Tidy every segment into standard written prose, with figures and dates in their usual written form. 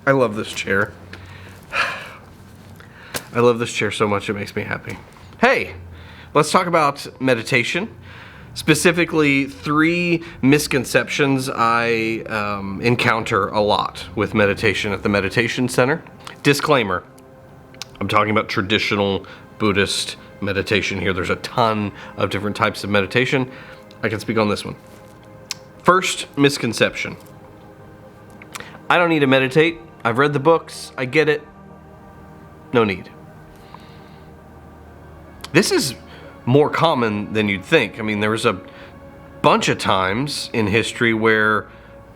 I love this chair. I love this chair so much it makes me happy. Hey, let's talk about meditation. Specifically, 3 misconceptions I encounter a lot with meditation at the meditation center. Disclaimer, I'm talking about traditional Buddhist meditation here. There's a ton of different types of meditation. I can speak on this one. First misconception. I don't need to meditate. I've read the books. I get it. No need. This is more common than you'd think. I mean, there was a bunch of times in history where,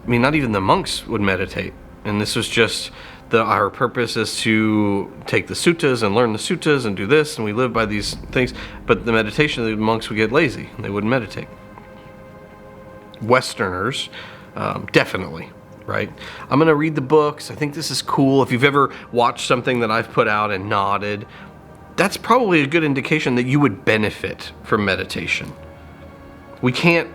not even the monks would meditate. And this was just our purpose is to take the suttas and learn the suttas and do this, and we live by these things. But the meditation, the monks would get lazy. They wouldn't meditate. Westerners, definitely, right? I'm going to read the books. I think this is cool. If you've ever watched something that I've put out and nodded, that's probably a good indication that you would benefit from meditation. We can't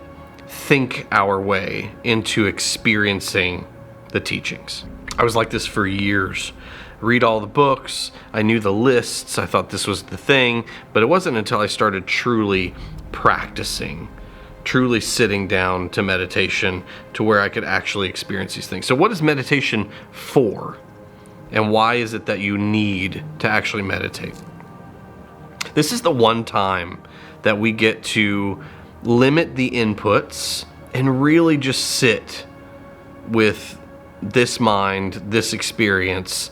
think our way into experiencing the teachings. I was like this for years. Read all the books. I knew the lists. I thought this was the thing. But it wasn't until I started truly practicing, truly sitting down to meditation to where I could actually experience these things. So what is meditation for? And why is it that you need to actually meditate? This is the one time that we get to limit the inputs and really just sit with this mind, this experience,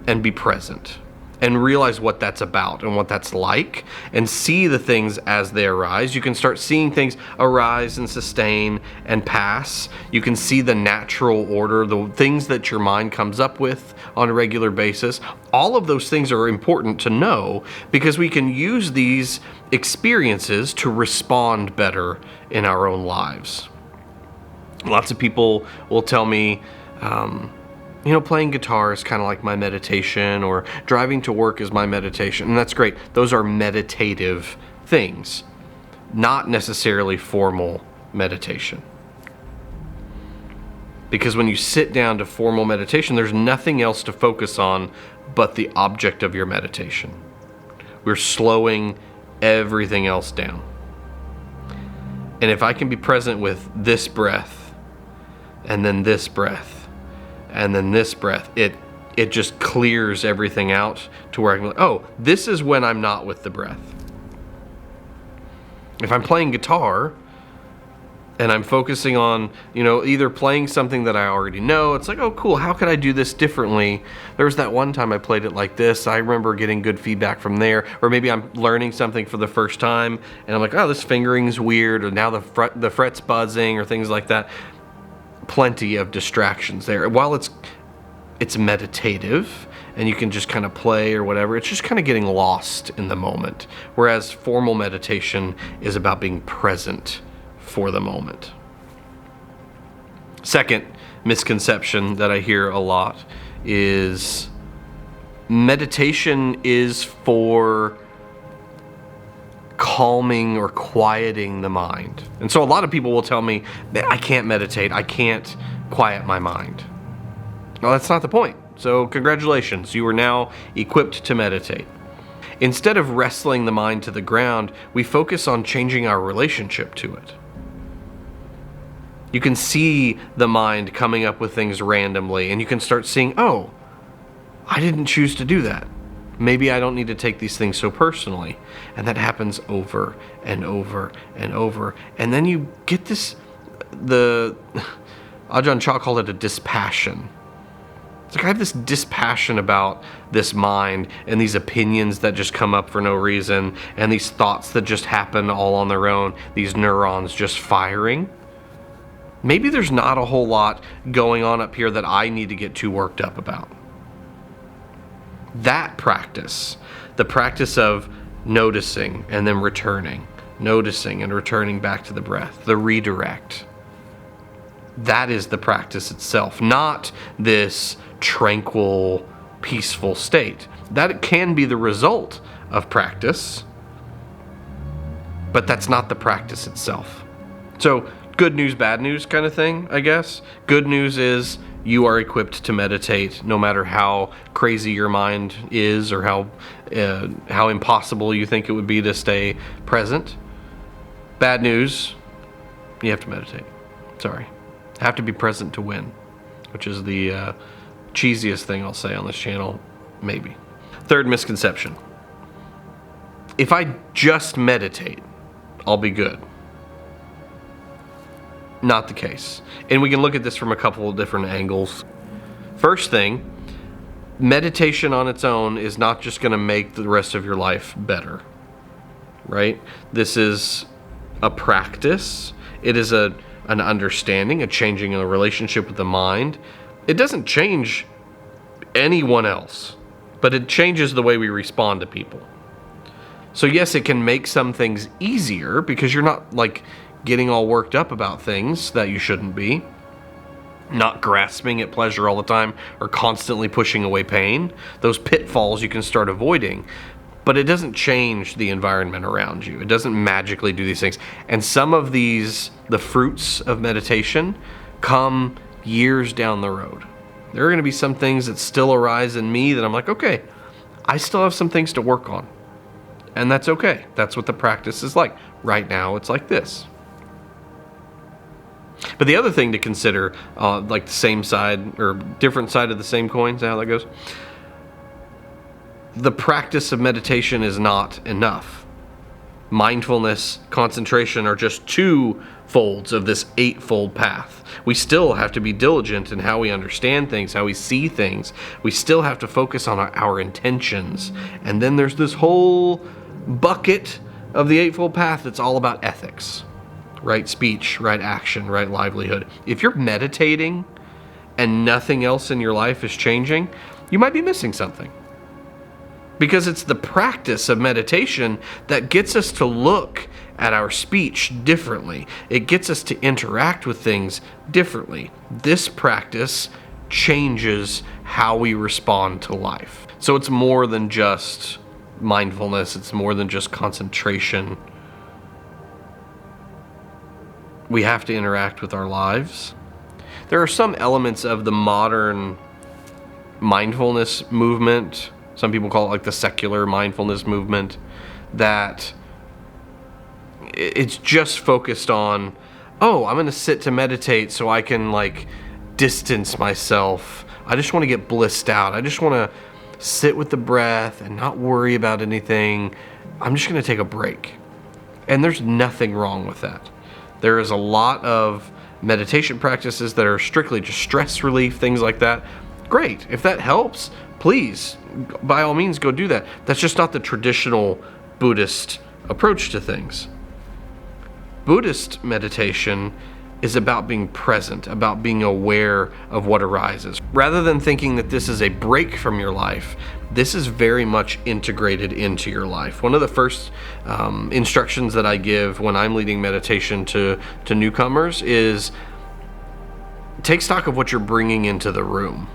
and be present and realize what that's about and what that's like and see the things as they arise. You can start seeing things arise and sustain and pass. You can see the natural order, the things that your mind comes up with on a regular basis. All of those things are important to know because we can use these experiences to respond better in our own lives. Lots of people will tell me, playing guitar is kind of like my meditation, or driving to work is my meditation. And that's great. Those are meditative things, not necessarily formal meditation. Because when you sit down to formal meditation, there's nothing else to focus on but the object of your meditation. We're slowing everything else down. And if I can be present with this breath, and then this breath, and then this breath, it just clears everything out to where I can be like, oh, this is when I'm not with the breath. If I'm playing guitar and I'm focusing on, either playing something that I already know, it's like, oh, cool, how could I do this differently? There was that one time I played it like this. I remember getting good feedback from there. Or maybe I'm learning something for the first time and I'm like, oh, this fingering's weird, or now the fret's buzzing, or things like that. Plenty of distractions there. While it's meditative and you can just kind of play or whatever, it's just kind of getting lost in the moment. Whereas formal meditation is about being present for the moment. Second misconception that I hear a lot is meditation is for calming or quieting the mind. And so a lot of people will tell me, I can't meditate, I can't quiet my mind. Well, that's not the point. So congratulations, you are now equipped to meditate. Instead of wrestling the mind to the ground, we focus on changing our relationship to it. You can see the mind coming up with things randomly, and you can start seeing, oh, I didn't choose to do that. Maybe I don't need to take these things so personally. And that happens over and over and over. And then you get this, Ajahn Chah called it a dispassion. It's like I have this dispassion about this mind and these opinions that just come up for no reason, and these thoughts that just happen all on their own, these neurons just firing. Maybe there's not a whole lot going on up here that I need to get too worked up about. That practice, the practice of noticing and then returning, noticing and returning back to the breath, the redirect, that is the practice itself, not this tranquil, peaceful state. That can be the result of practice, but that's not the practice itself. So, good news, bad news kind of thing, I guess. Good news is you are equipped to meditate no matter how crazy your mind is or how impossible you think it would be to stay present. Bad news, you have to meditate. Sorry. Have to be present to win, which is the cheesiest thing I'll say on this channel, maybe. Third misconception. If I just meditate, I'll be good. Not the case. And we can look at this from a couple of different angles. First thing, meditation on its own is not just going to make the rest of your life better, right? This is a practice. It is an understanding, a changing of the relationship with the mind. It doesn't change anyone else, but it changes the way we respond to people. So yes, it can make some things easier because you're not like getting all worked up about things that you shouldn't be, not grasping at pleasure all the time or constantly pushing away pain. Those pitfalls you can start avoiding, but it doesn't change the environment around you. It doesn't magically do these things. And some of these, the fruits of meditation, come years down the road. There are going to be some things that still arise in me that I'm like, okay, I still have some things to work on. And that's okay. That's what the practice is like. Right now, it's like this. But the other thing to consider, like the same side or different side of the same coin, is that how that goes? The practice of meditation is not enough. Mindfulness, concentration are just two folds of this eightfold path. We still have to be diligent in how we understand things, how we see things. We still have to focus on our intentions. And then there's this whole bucket of the eightfold path that's all about ethics. Right speech, right action, right livelihood. If you're meditating and nothing else in your life is changing, you might be missing something. Because it's the practice of meditation that gets us to look at our speech differently. It gets us to interact with things differently. This practice changes how we respond to life. So it's more than just mindfulness. It's more than just concentration. We have to interact with our lives. There are some elements of the modern mindfulness movement, some people call it like the secular mindfulness movement, that it's just focused on, oh, I'm going to sit to meditate so I can like distance myself. I just want to get blissed out. I just want to sit with the breath and not worry about anything. I'm just going to take a break. And there's nothing wrong with that. There is a lot of meditation practices that are strictly just stress relief, things like that. Great. If that helps, please, by all means, go do that. That's just not the traditional Buddhist approach to things. Buddhist meditation is about being present, about being aware of what arises. Rather than thinking that this is a break from your life, this is very much integrated into your life. One of the first instructions that I give when I'm leading meditation to newcomers is take stock of what you're bringing into the room.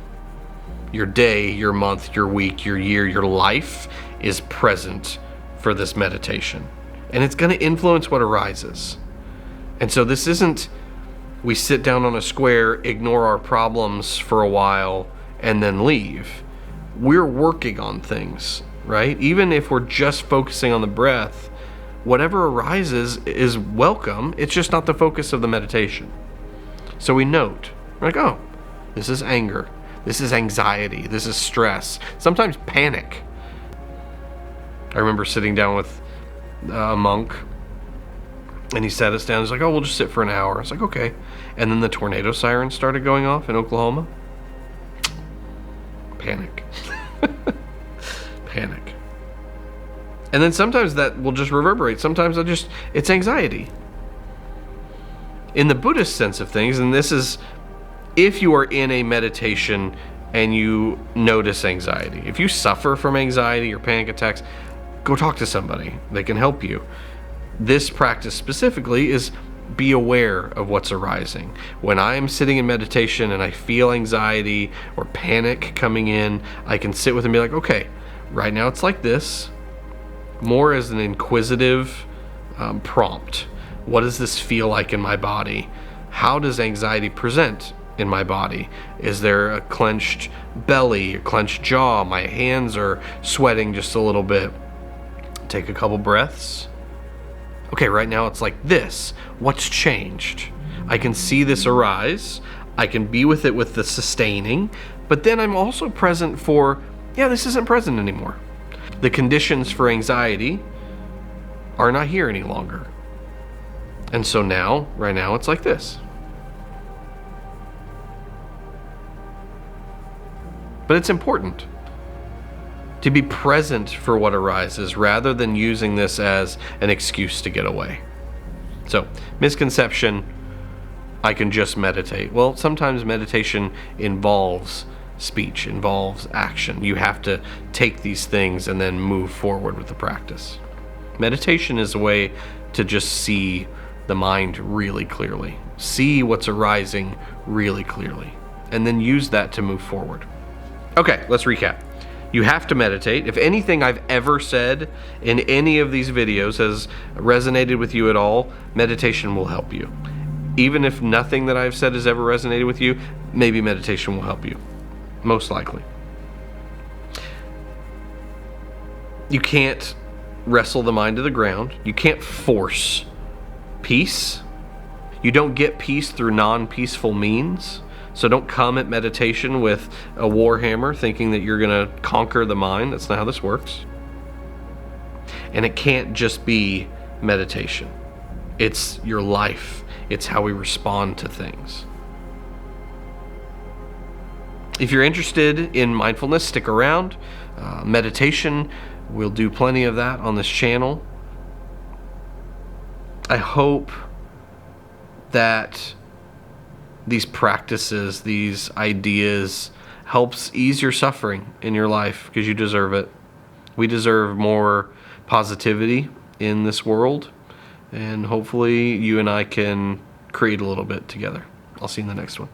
Your day, your month, your week, your year, your life is present for this meditation. And it's going to influence what arises. And so this isn't we sit down on a square, ignore our problems for a while, and then leave. We're working on things, right? Even if we're just focusing on the breath, whatever arises is welcome. It's just not the focus of the meditation. So we note, we're like, oh, this is anger. This is anxiety. This is stress. Sometimes panic. I remember sitting down with a monk, and he sat us down. He's like, oh, we'll just sit for an hour. I was like, okay. And then the tornado siren started going off in Oklahoma. Panic. Panic. And then sometimes that will just reverberate. Sometimes it's anxiety. In the Buddhist sense of things, and this is if you are in a meditation and you notice anxiety. If you suffer from anxiety or panic attacks, go talk to somebody. They can help you. This practice specifically is be aware of what's arising. When I am sitting in meditation and I feel anxiety or panic coming in, I can sit with and be like, okay, right now it's like this, more as an inquisitive prompt. What does this feel like in my body? How does anxiety present in my body? Is there a clenched belly, a clenched jaw? My hands are sweating just a little bit. Take a couple breaths. Okay, right now it's like this. What's changed? I can see this arise. I can be with it with the sustaining, but then I'm also present for, yeah, this isn't present anymore. The conditions for anxiety are not here any longer. And so now, right now, it's like this. But it's important to be present for what arises rather than using this as an excuse to get away. So, misconception, I can just meditate. Well, sometimes meditation involves speech, involves action. You have to take these things and then move forward with the practice. Meditation is a way to just see the mind really clearly, see what's arising really clearly, and then use that to move forward. Okay, let's recap. You have to meditate. If anything I've ever said in any of these videos has resonated with you at all, meditation will help you. Even if nothing that I've said has ever resonated with you, maybe meditation will help you. Most likely. You can't wrestle the mind to the ground. You can't force peace. You don't get peace through non-peaceful means. So don't come at meditation with a war hammer thinking that you're going to conquer the mind. That's not how this works. And it can't just be meditation. It's your life. It's how we respond to things. If you're interested in mindfulness, stick around. Meditation, we'll do plenty of that on this channel. I hope that these practices, these ideas, helps ease your suffering in your life, because you deserve it. We deserve more positivity in this world, and hopefully you and I can create a little bit together. I'll see you in the next one.